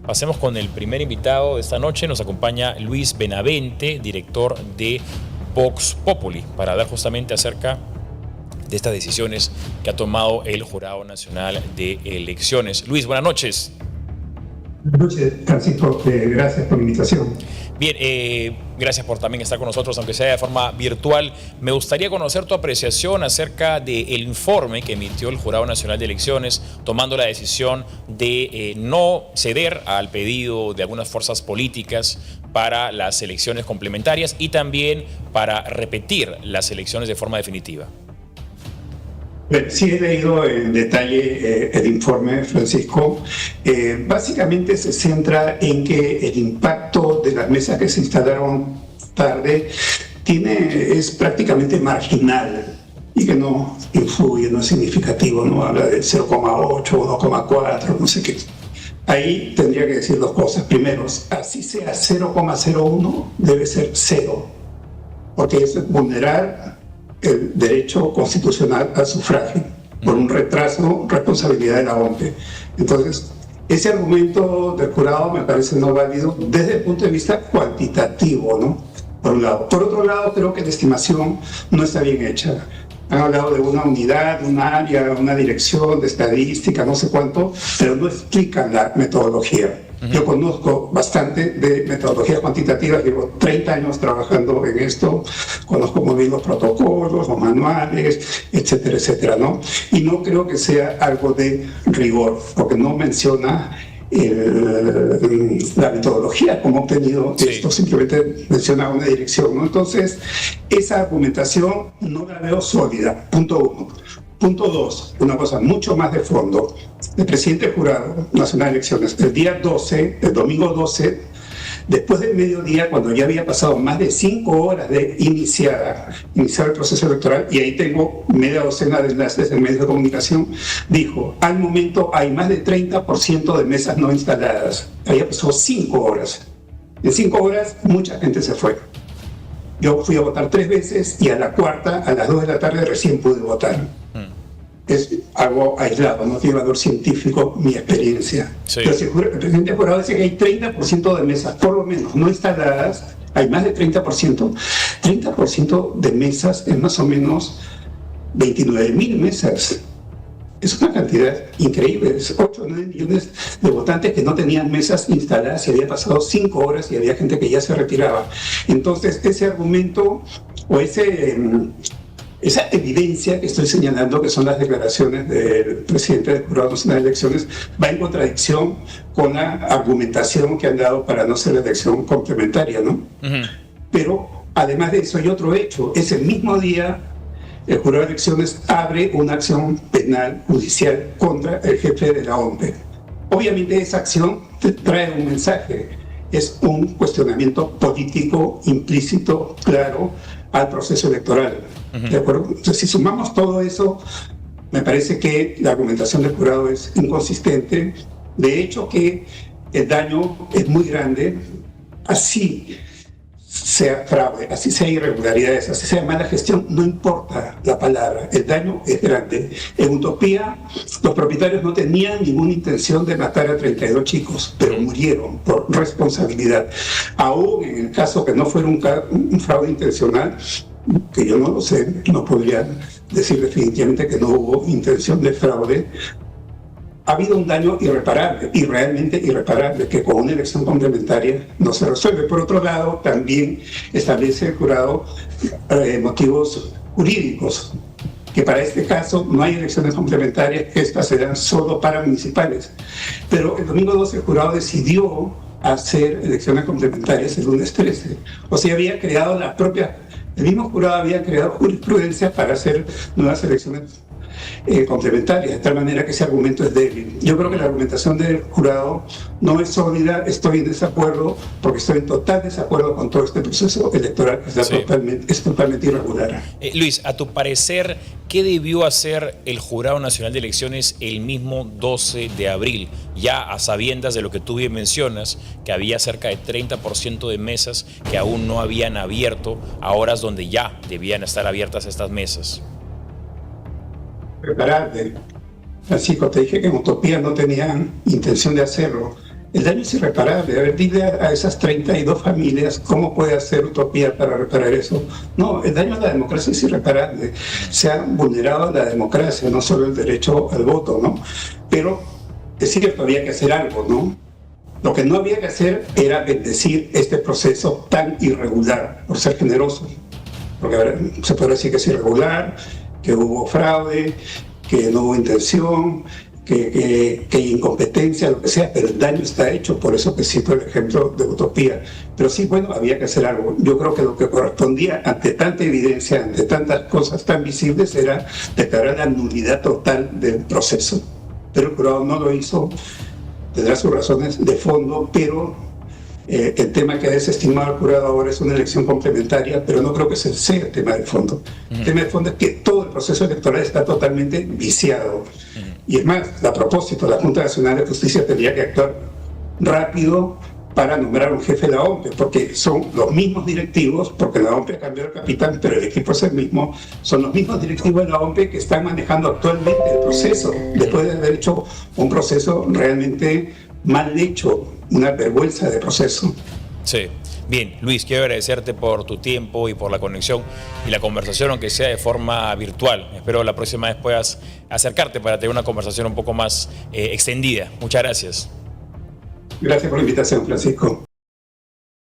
Pasemos con el primer invitado de esta noche. Nos acompaña Luis Benavente, director de Vox Populi, para hablar justamente acerca de estas decisiones que ha tomado el Jurado Nacional de Elecciones. Luis, buenas noches. Buenas noches, Francisco. Gracias por la invitación. Bien, gracias por también estar con nosotros, aunque sea de forma virtual. Me gustaría conocer tu apreciación acerca del informe que emitió el Jurado Nacional de Elecciones, tomando la decisión de no ceder al pedido de algunas fuerzas políticas para las elecciones complementarias y también para repetir las elecciones de forma definitiva. Sí, he leído en detalle el informe, Francisco. Básicamente se centra en que el impacto de las mesas que se instalaron tarde es prácticamente marginal y que no influye, no es significativo, no habla del 0,8, 1,4, no sé qué. Ahí tendría que decir dos cosas. Primero, así sea 0,01, debe ser 0, porque eso es vulnerar el derecho constitucional al sufragio. Por un retraso, responsabilidad de la OMP. Entonces, ese argumento del jurado me parece no válido desde el punto de vista cuantitativo, ¿no? Por un lado. Por otro lado, creo que la estimación no está bien hecha. Han hablado de una unidad, un área, una dirección de estadística, no sé cuánto, pero no explican la metodología. Yo conozco bastante de metodologías cuantitativas, llevo 30 años trabajando en esto, conozco muy bien los protocolos, los manuales, etcétera, etcétera, ¿no? Y no creo que sea algo de rigor, porque no menciona la metodología como obtenido esto, simplemente menciona una dirección, ¿no? Entonces, esa argumentación no la veo sólida, punto uno. Punto dos, una cosa mucho más de fondo. El presidente del Jurado Nacional de Elecciones, el día 12, el domingo 12, después del mediodía, cuando ya había pasado más de 5 horas de iniciar el proceso electoral, y ahí tengo media docena de enlaces en medios de comunicación, dijo, al momento hay más de 30% de mesas no instaladas. Había pasado 5 horas. En 5 horas, mucha gente se fue. Yo fui a votar 3 veces y a la cuarta, a las 2 de la tarde, recién pude votar. Es algo aislado, no tiene valor científico mi experiencia. Sí. Pero el presidente del jurado dice que hay 30% de mesas, por lo menos, no instaladas, hay más de 30%. 30% de mesas es más o menos 29.000 mesas. Es una cantidad increíble, es 8 o 9 millones de votantes que no tenían mesas instaladas y había pasado 5 horas y había gente que ya se retiraba. Entonces, ese argumento o esa evidencia que estoy señalando, que son las declaraciones del presidente del Jurado Nacional de Elecciones, va en contradicción con la argumentación que han dado para no hacer la elección complementaria, ¿no? Pero, además de eso, hay otro hecho. Ese mismo día, el Jurado de Elecciones abre una acción penal judicial contra el jefe de la OMP. Obviamente, esa acción trae un mensaje. Es un cuestionamiento político implícito, claro, al proceso electoral. ¿De acuerdo? Entonces, si sumamos todo eso, me parece que la argumentación del jurado es inconsistente. De hecho, que el daño es muy grande, así sea fraude, así sea irregularidades, así sea mala gestión, no importa la palabra, el daño es grande. En Utopía, los propietarios no tenían ninguna intención de matar a 32 chicos, pero murieron por responsabilidad. Aún en el caso que no fuera un fraude intencional, que yo no lo sé, no podría decir definitivamente que no hubo intención de fraude, ha habido un daño irreparable, y realmente irreparable, que con una elección complementaria no se resuelve. Por otro lado, también establece el jurado motivos jurídicos, que para este caso no hay elecciones complementarias, que estas serán solo para municipales. Pero el domingo 12 el jurado decidió hacer elecciones complementarias el lunes 13. O sea, había creado el mismo jurado había creado jurisprudencia para hacer nuevas elecciones complementarias, de tal manera que ese argumento es débil. Yo creo que la argumentación del jurado no es sólida, estoy en desacuerdo, porque estoy en total desacuerdo con todo este proceso electoral que es totalmente irregular. Luis, a tu parecer, ¿qué debió hacer el Jurado Nacional de Elecciones el mismo 12 de abril? Ya a sabiendas de lo que tú bien mencionas, que había cerca de 30% de mesas que aún no habían abierto a horas donde ya debían estar abiertas estas mesas. Prepararte. Francisco, te dije que en Utopía no tenían intención de hacerlo. El daño es irreparable. A ver, dile a esas 32 familias cómo puede hacer utopía para reparar eso. No, el daño a la democracia es irreparable. Se ha vulnerado la democracia, no solo el derecho al voto, ¿no? Pero es cierto, había que hacer algo, ¿no? Lo que no había que hacer era bendecir este proceso tan irregular, por ser generoso. Porque ahora se puede decir que es irregular, que hubo fraude, que no hubo intención, que hay incompetencia, lo que sea, pero el daño está hecho, por eso que cito el ejemplo de utopía. Pero sí, bueno, había que hacer algo. Yo creo que lo que correspondía ante tanta evidencia, ante tantas cosas tan visibles, era declarar la nulidad total del proceso. Pero el jurado no lo hizo, tendrá sus razones de fondo, pero el tema que ha desestimado el jurado ahora es una elección complementaria, pero no creo que ese sea el tema de fondo. El tema de fondo es que todo el proceso electoral está totalmente viciado. Y es más, a propósito, la Junta Nacional de Justicia tendría que actuar rápido para nombrar un jefe de la OMPE, porque son los mismos directivos, porque la OMPE ha cambiado el capitán, pero el equipo es el mismo, son los mismos directivos de la OMPE que están manejando actualmente el proceso, después de haber hecho un proceso realmente mal hecho, una vergüenza de proceso. Sí. Bien, Luis, quiero agradecerte por tu tiempo y por la conexión y la conversación, aunque sea de forma virtual. Espero la próxima vez puedas acercarte para tener una conversación un poco más extendida. Muchas gracias. Gracias por la invitación, Francisco.